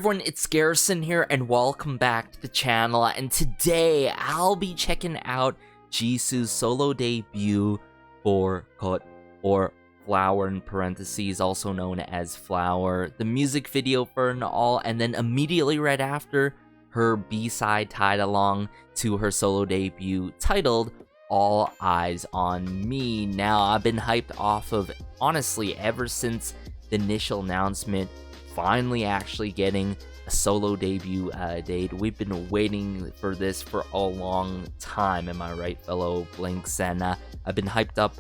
everyone, it's Garrison here, and welcome back to the channel. And today, I'll be checking out JISOO's solo debut for Cut, or Flower in parentheses, also known as Flower, the music video for an all, and then immediately right after, her B-side tied along to her solo debut titled All Eyes on Me. Now, I've been hyped off of, honestly, ever since the initial announcement, finally actually getting a solo debut date. We've been waiting for this for a long time, am I right, fellow Blinks? And I've been hyped up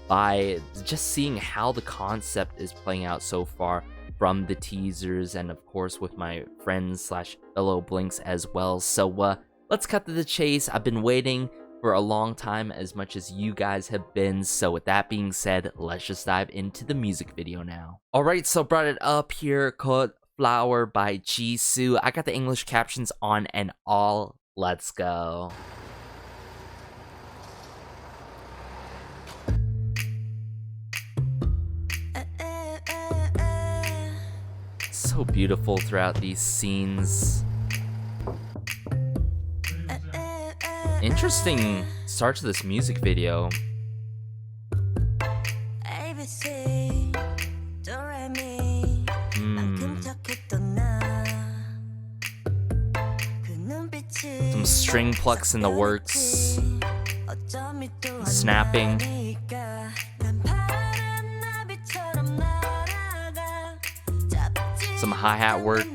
by just seeing how the concept is playing out so far from the teasers, and of course with my friends slash fellow Blinks as well. So let's cut to the chase. I've been waiting for a long time, as much as you guys have been. So with that being said, let's just dive into the music video now. Alright, so brought it up here, called Flower by JISOO. I got the English captions on and all. Let's go. So beautiful throughout these scenes. Interesting start to this music video. Some string plucks in the works. Snapping. Some hi-hat work.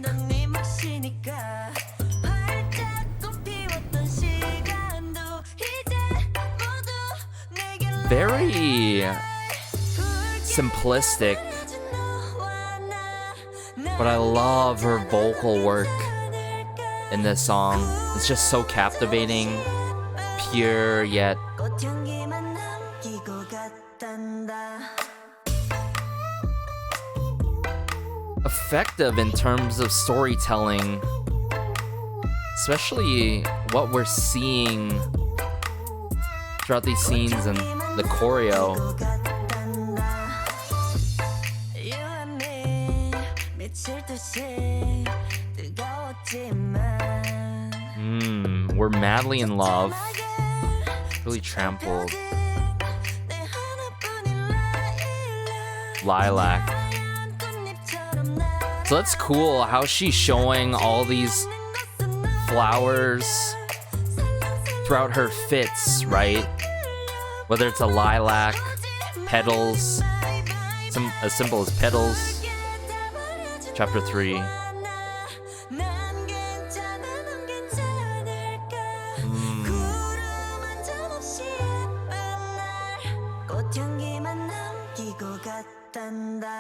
Very simplistic, but I love her vocal work in this song. It's just so captivating, pure yet effective in terms of storytelling, especially what we're seeing throughout these scenes and the choreo. We're madly in love. Really trampled. Lilac. So that's cool how she's showing all these flowers throughout her fits, right? Whether it's a lilac, petals, as simple as petals. Chapter 3.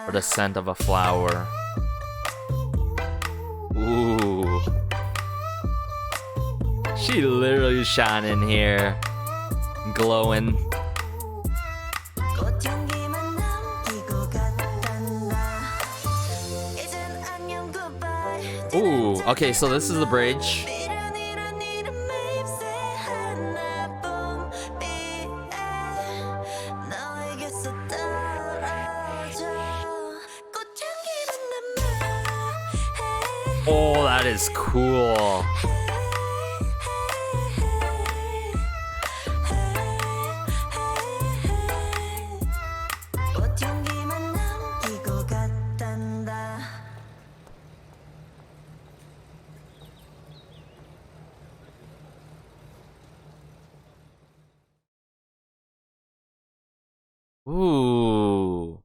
Or the scent of a flower. Ooh. She literally shining here. Glowing. Ooh, okay, so this is the bridge. Oh, that is cool. Ooh.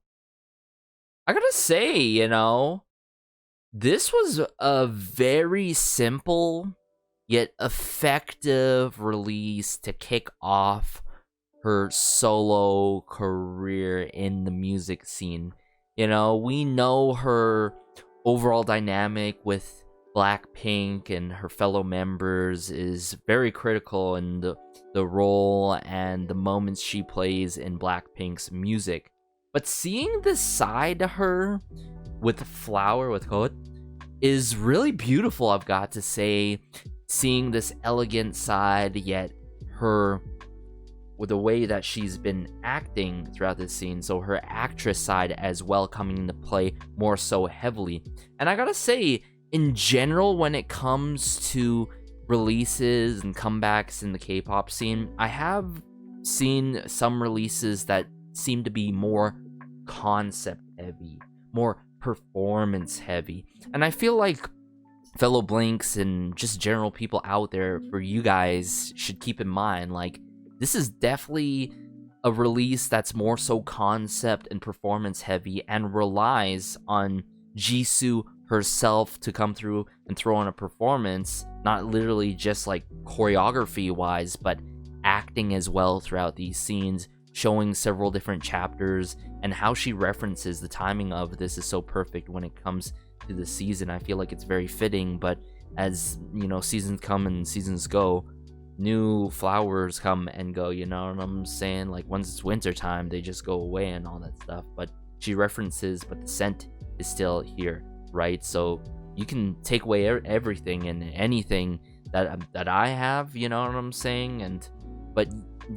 I gotta say, you know, this was a very simple yet effective release to kick off her solo career in the music scene. You know, we know her overall dynamic with Blackpink and her fellow members is very critical in the role and the moments she plays in Blackpink's music. But seeing this side to her with Flower, with Code, is really beautiful, I've got to say. Seeing this elegant side, yet her with the way that she's been acting throughout this scene, so her actress side as well coming into play more so heavily. And I gotta say, in general, when it comes to releases and comebacks in the K-pop scene, I have seen some releases that seem to be more concept heavy, more performance heavy. And I feel like fellow Blinks and just general people out there, for you guys, should keep in mind, like, this is definitely a release that's more so concept and performance heavy and relies on Jisoo herself to come through and throw on a performance, not literally just like choreography wise, but acting as well throughout these scenes, showing several different chapters, and how she references the timing of this is so perfect when it comes to the season. I feel like it's very fitting, but as you know, seasons come and seasons go, new flowers come and go, you know what I'm saying? Like, once it's winter time, they just go away and all that stuff. But she references, but the scent is still here, right? So you can take away everything and anything that I have, you know what I'm saying? But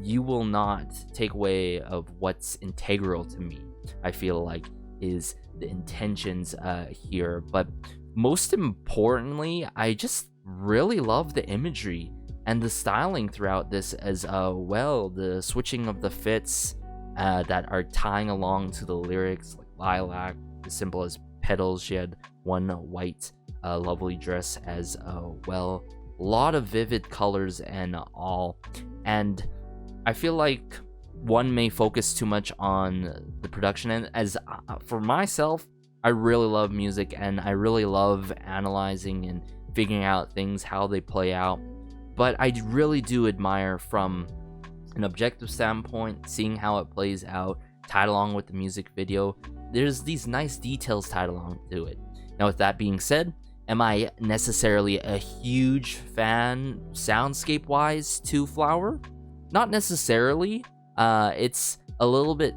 you will not take away of what's integral to me, I feel like, is the intentions here. But most importantly, I just really love the imagery and the styling throughout this as well. The switching of the fits that are tying along to the lyrics, like lilac, as simple as petals. She had one white lovely dress as well. A lot of vivid colors and all. And I feel like one may focus too much on the production, and as for myself, I really love music and I really love analyzing and figuring out things, how they play out. But I really do admire, from an objective standpoint, seeing how it plays out, tied along with the music video. There's these nice details tied along to it. Now, with that being said, am I necessarily a huge fan soundscape-wise to Flower? Not necessarily. It's a little bit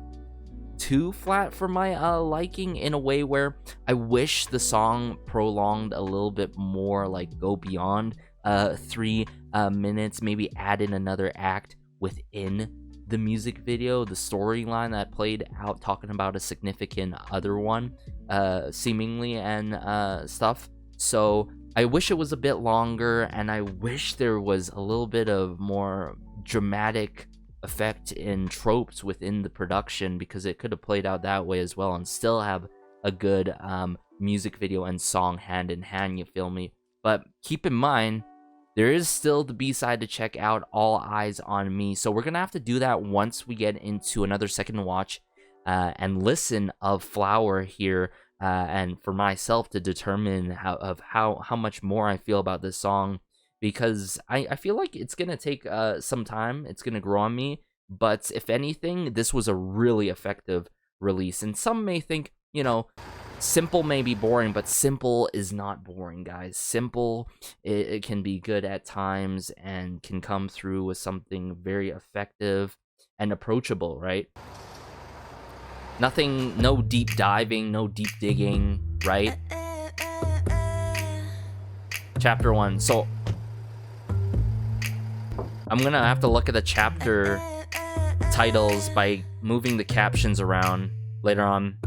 too flat for my liking, in a way where I wish the song prolonged a little bit more, like go beyond 3 minutes, maybe add in another act within the music video, the storyline that played out talking about a significant other one, seemingly, and stuff. So I wish it was a bit longer, and I wish there was a little bit of more dramatic effect in tropes within the production, because it could have played out that way as well and still have a good music video and song hand in hand, you feel me? But keep in mind, there is still the B-side to check out, All Eyes on Me. So we're gonna have to do that once we get into another second watch and listen of Flower here, and for myself to determine how much more I feel about this song, because I feel like it's gonna take some time. It's gonna grow on me, but if anything, this was a really effective release. And some may think, you know, simple may be boring, but simple is not boring, guys. Simple, it can be good at times and can come through with something very effective and approachable, right? Nothing, no deep diving, no deep digging, right? Chapter 1. So I'm gonna have to look at the chapter titles by moving the captions around later on.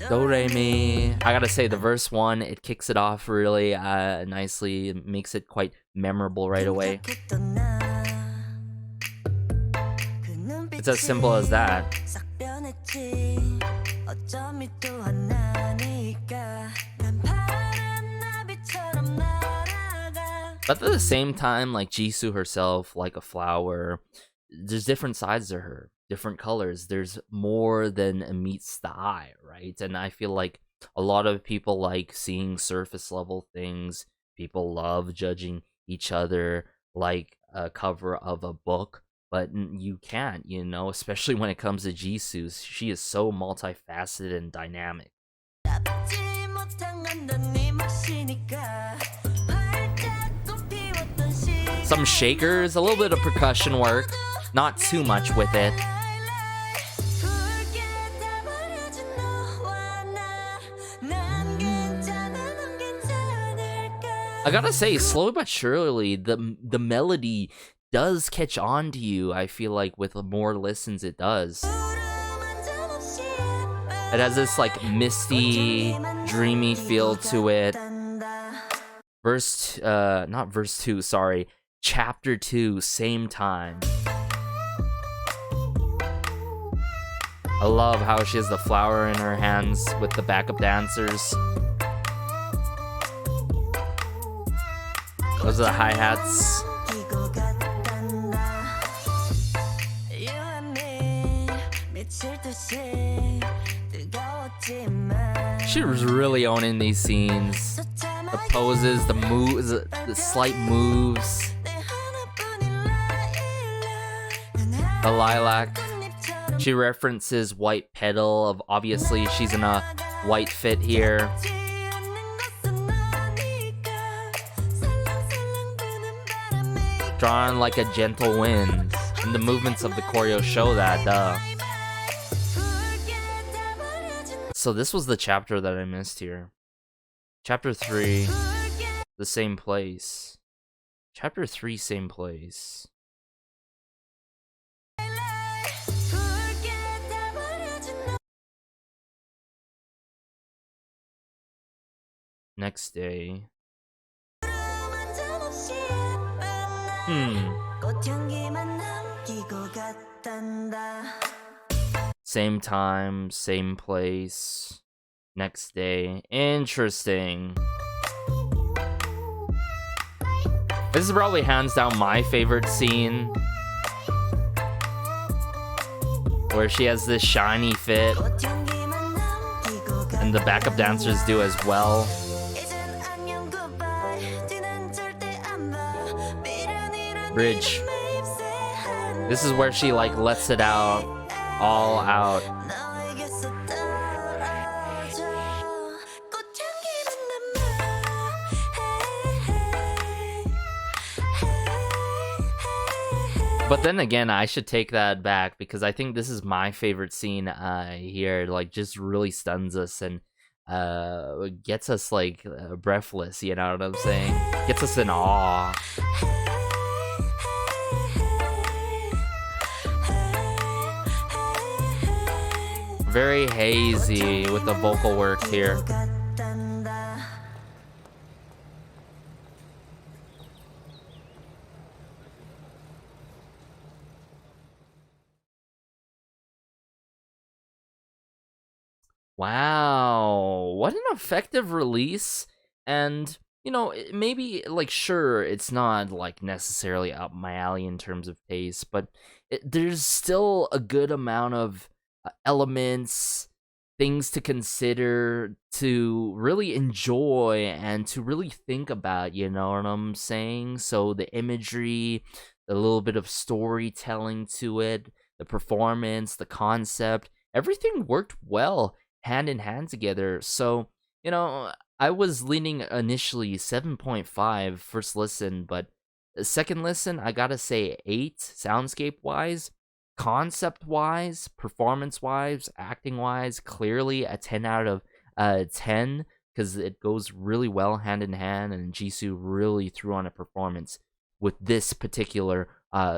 Do re mi. I gotta say, the verse 1, it kicks it off really nicely. It makes it quite memorable right away. It's as simple as that. But at the same time, like Jisoo herself, like a flower, there's different sides to her, different colors. There's more than meets the eye, right? And I feel like a lot of people like seeing surface level things. People love judging each other like a cover of a book, but you can't, you know, especially when it comes to Jisoo. She is so multifaceted and dynamic. Some shakers, a little bit of percussion work, not too much with it. I gotta say, slowly but surely, the melody does catch on to you. I feel like with more listens, it does. It has this like misty, dreamy feel to it. Not verse 2, sorry. Chapter 2, same time. I love how she has the flower in her hands with the backup dancers. Those are the hi-hats. She was really owning these scenes. The poses, the moves, the slight moves. The lilac. She references white petal of obviously she's in a white fit here. Drawn like a gentle wind. And the movements of the choreo show that, duh. So this was the chapter that I missed here. Chapter 3, the same place. Chapter 3, same place. Next day. Same time, same place. Next day. Interesting. This is probably hands down my favorite scene. Where she has this shiny fit. And the backup dancers do as well. Bridge. This is where she like lets it out. All out. But then again, I should take that back because I think this is my favorite scene here. Like, just really stuns us and gets us like breathless. You know what I'm saying? Gets us in awe. Very hazy with the vocal work here. Wow, what an effective release. And, you know, maybe, like, sure, it's not, like, necessarily up my alley in terms of taste, but there's still a good amount of elements, things to consider, to really enjoy, and to really think about, you know what I'm saying? So the imagery, a little bit of storytelling to it, the performance, the concept, everything worked well hand in hand together. So, you know, I was leaning initially 7.5 first listen, but second listen, I gotta say 8 soundscape wise, concept wise, performance wise, acting wise, clearly a 10 out of 10 because it goes really well hand in hand, and Jisoo really threw on a performance with this particular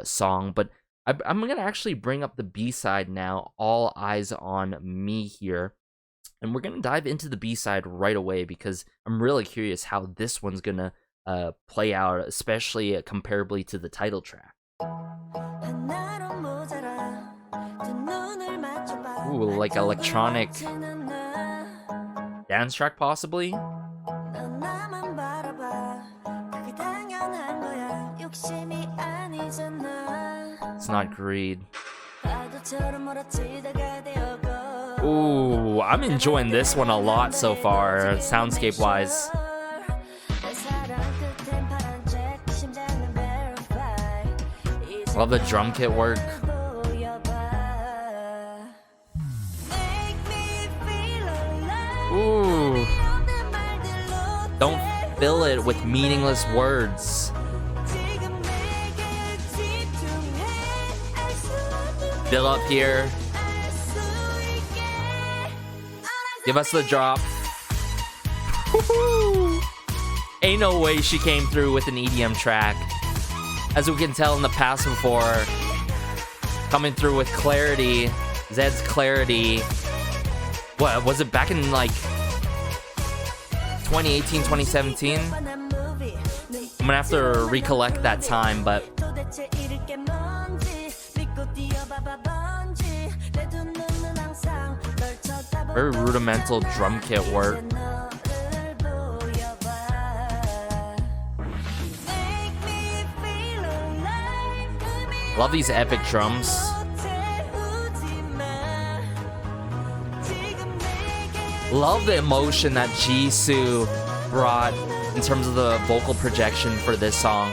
song. But I'm gonna actually bring up the B-side now, All Eyes on Me here. And we're going to dive into the B-side right away because I'm really curious how this one's going to play out, especially comparably to the title track. Ooh, like electronic dance track possibly? It's not greed. Ooh, I'm enjoying this one a lot so far, soundscape-wise. Love the drum kit work. Ooh. Don't fill it with meaningless words. Fill up here. Give us the drop. Woo-hoo. Ain't no way she came through with an EDM track. As we can tell in the past before, coming through with clarity, Zed's clarity, What was it back in like 2018, 2017? I'm gonna have to recollect that time, but very rudimental drum kit work. Love these epic drums. Love the emotion that JISOO brought in terms of the vocal projection for this song.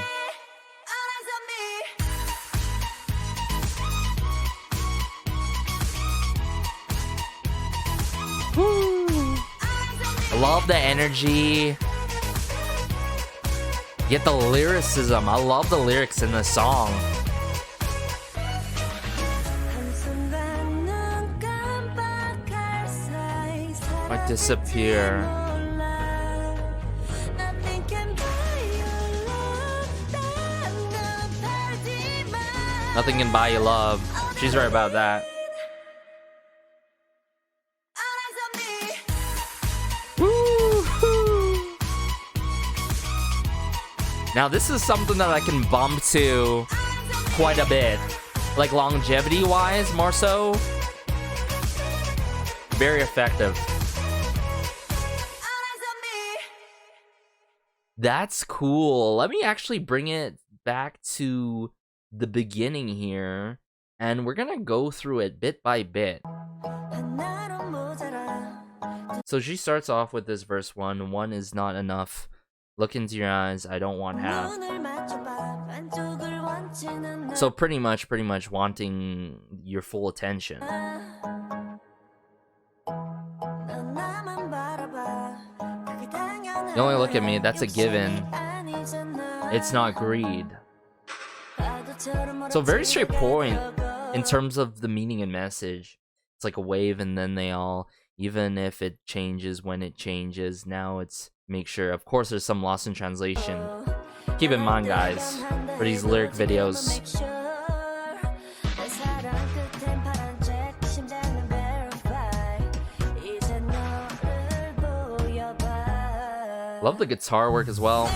Woo. I love the energy. Get the lyricism. I love the lyrics in this song. Might disappear. Nothing can buy you love. She's right about that. Woo-hoo. Now this is something that I can bump to quite a bit. Like longevity wise, more so. Very effective. That's cool. Let me actually bring it back to the beginning here, and we're gonna go through it bit by bit. So she starts off with this verse 1. 1 is not enough. Look into your eyes, I don't want half. So pretty much wanting your full attention. You only look at me, that's a given. It's not greed. So very straight point in terms of the meaning and message. It's like a wave and then they all, even if it changes when it changes, now it's make sure. Of course there's some loss in translation. Keep in mind guys, for these lyric videos. Love the guitar work as well.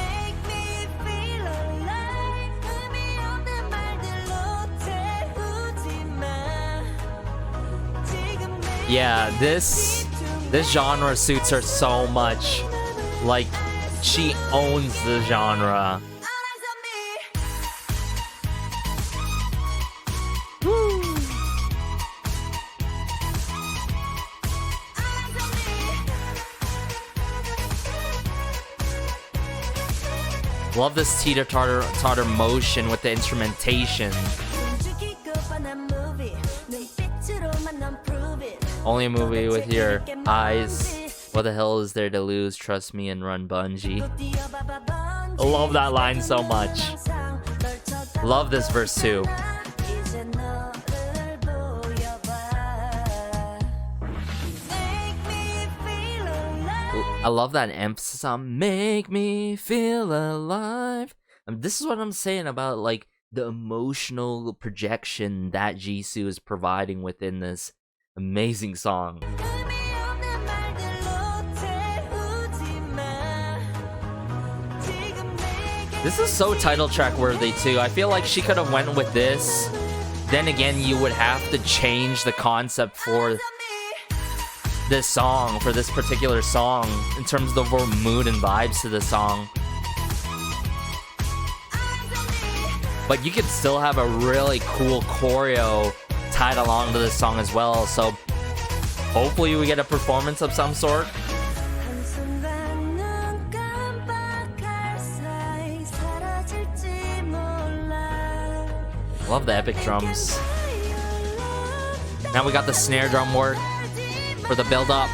Yeah, this genre suits her so much. Like, she owns the genre. Love this teeter-totter motion with the instrumentation. Only a movie with your eyes. What the hell is there to lose? Trust me and run bungee. I love that line so much. Love this verse too. I love that emphasis on make me feel alive. This is what I'm saying about like the emotional projection that JISOO is providing within this amazing song. This is so title track worthy too. I feel like she could have went with this. Then again, you would have to change the concept for this song, for this particular song, in terms of the overall mood and vibes to the song. But you could still have a really cool choreo tied along to this song as well, so hopefully we get a performance of some sort. Love the epic drums. Now we got the snare drum work for the build up.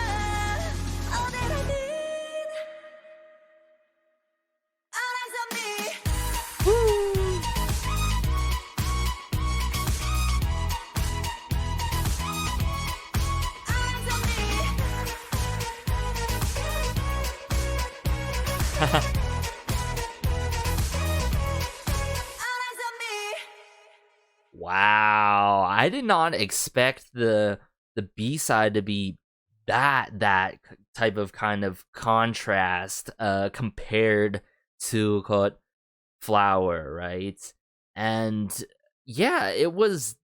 Wow, I did not expect the B-side to be that type of kind of contrast compared to quote Flower, right? And yeah, it was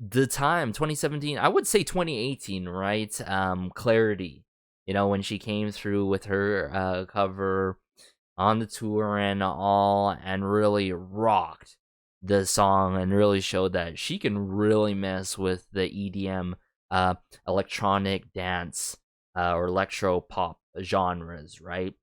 the time 2017, I would say 2018, right? Clarity, when she came through with her cover on the tour and all, and really rocked the song and really showed that she can really mess with the EDM, electronic dance, or electro pop genres, right?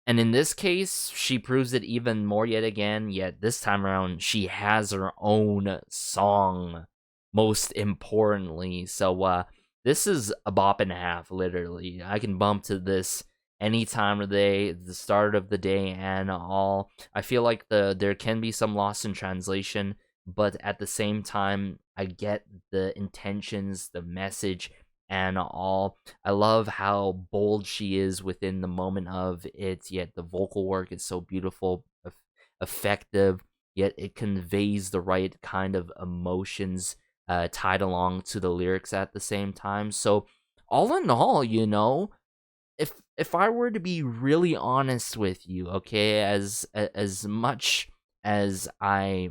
And in this case, she proves it even more yet again. Yet this time around, she has her own song, most importantly. So this is a bop and a half, literally. I can bump to this any time of the day, the start of the day, and all. I feel like there can be some loss in translation, but at the same time, I get the intentions, the message, and all. I love how bold she is within the moment of it, yet the vocal work is so beautiful, effective, yet it conveys the right kind of emotions tied along to the lyrics at the same time. So all in all, if I were to be really honest with you, okay, as much as I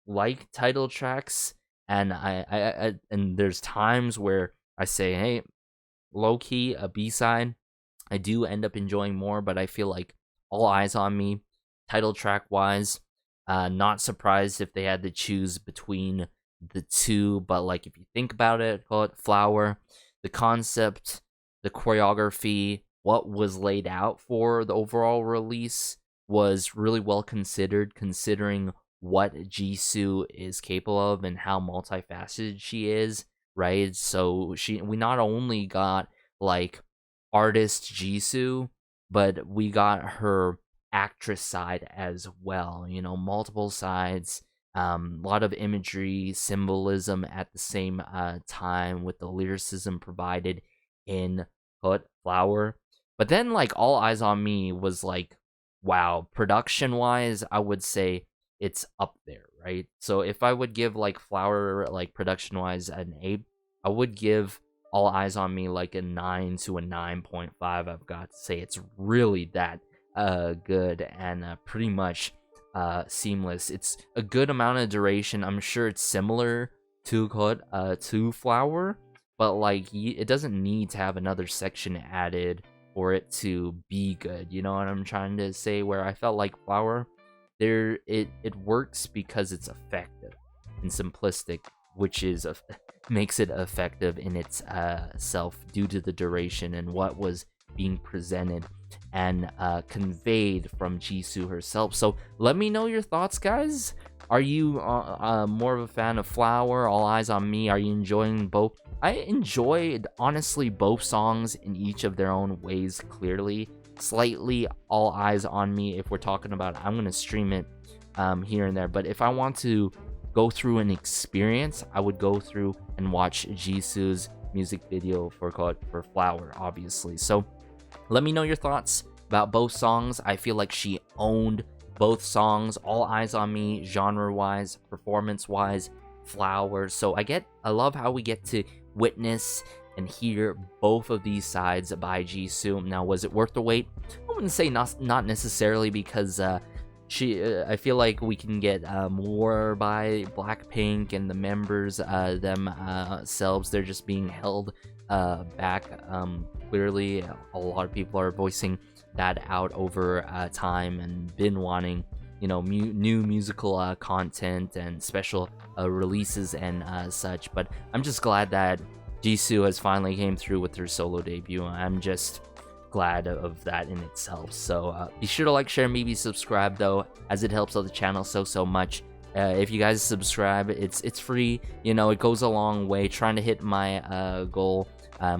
like title tracks, and and there's times where I say, hey, low key a B-side, I do end up enjoying more, but I feel like All Eyes on Me, title track wise, not surprised if they had to choose between the two, but like if you think about it, call it Flower, the concept, the choreography, what was laid out for the overall release was really well considered, considering what Jisoo is capable of and how multifaceted she is, right? So we not only got like artist Jisoo, but we got her actress side as well, multiple sides, a lot of imagery, symbolism at the same time, with the lyricism provided in Flower. But then like All Eyes on Me was like, wow, production wise, I would say it's up there, right? So if I would give like Flower, like production wise, an 8, I would give All Eyes on Me like a 9 to a 9.5. I've got to say it's really that good and pretty much seamless. It's a good amount of duration. I'm sure it's similar to Flower, but like it doesn't need to have another section added for it to be good. You know what I'm trying to say? Where I felt like Flower, it works because it's effective and simplistic, which is makes it effective in its self due to the duration and what was being presented and conveyed from Jisoo herself. So let me know your thoughts, guys. Are you more of a fan of Flower, All Eyes on Me? Are you enjoying both? I enjoyed, honestly, both songs in each of their own ways, clearly. Slightly All Eyes on Me, if we're talking about, I'm going to stream it here and there. But if I want to go through an experience, I would go through and watch Jisoo's music video for Flower, obviously. So let me know your thoughts about both songs. I feel like she owned both songs, All Eyes on Me, genre-wise, performance-wise, Flower. So I love how we get to witness and hear both of these sides by Jisoo. Now, was it worth the wait? I wouldn't say not necessarily, because I feel like we can get more by Blackpink and the members themselves. They're just being held back. Clearly, a lot of people are voicing that out over time and been wanting, new musical content and special releases and such. But I'm just glad that Jisoo has finally came through with her solo debut. I'm just glad of that in itself. So be sure to like, share, maybe subscribe though, as it helps out the channel so much. If you guys subscribe, it's free. It goes a long way. Trying to hit my goal,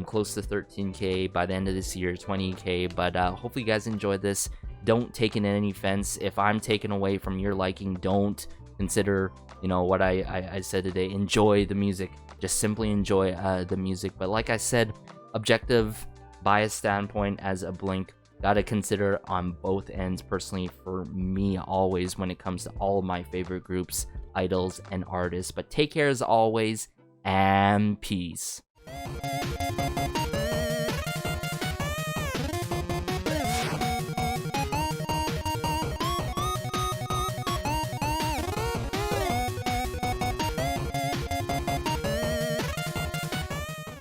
close to 13k by the end of this year, 20k. But hopefully you guys enjoyed this. Don't take it in any offense if I'm taken away from your liking. Don't consider what I said today. Enjoy the music. Just simply enjoy the music. But like I said, objective, biased standpoint as a Blink, gotta consider on both ends. Personally, for me, always when it comes to all of my favorite groups, idols, and artists. But take care as always, and peace.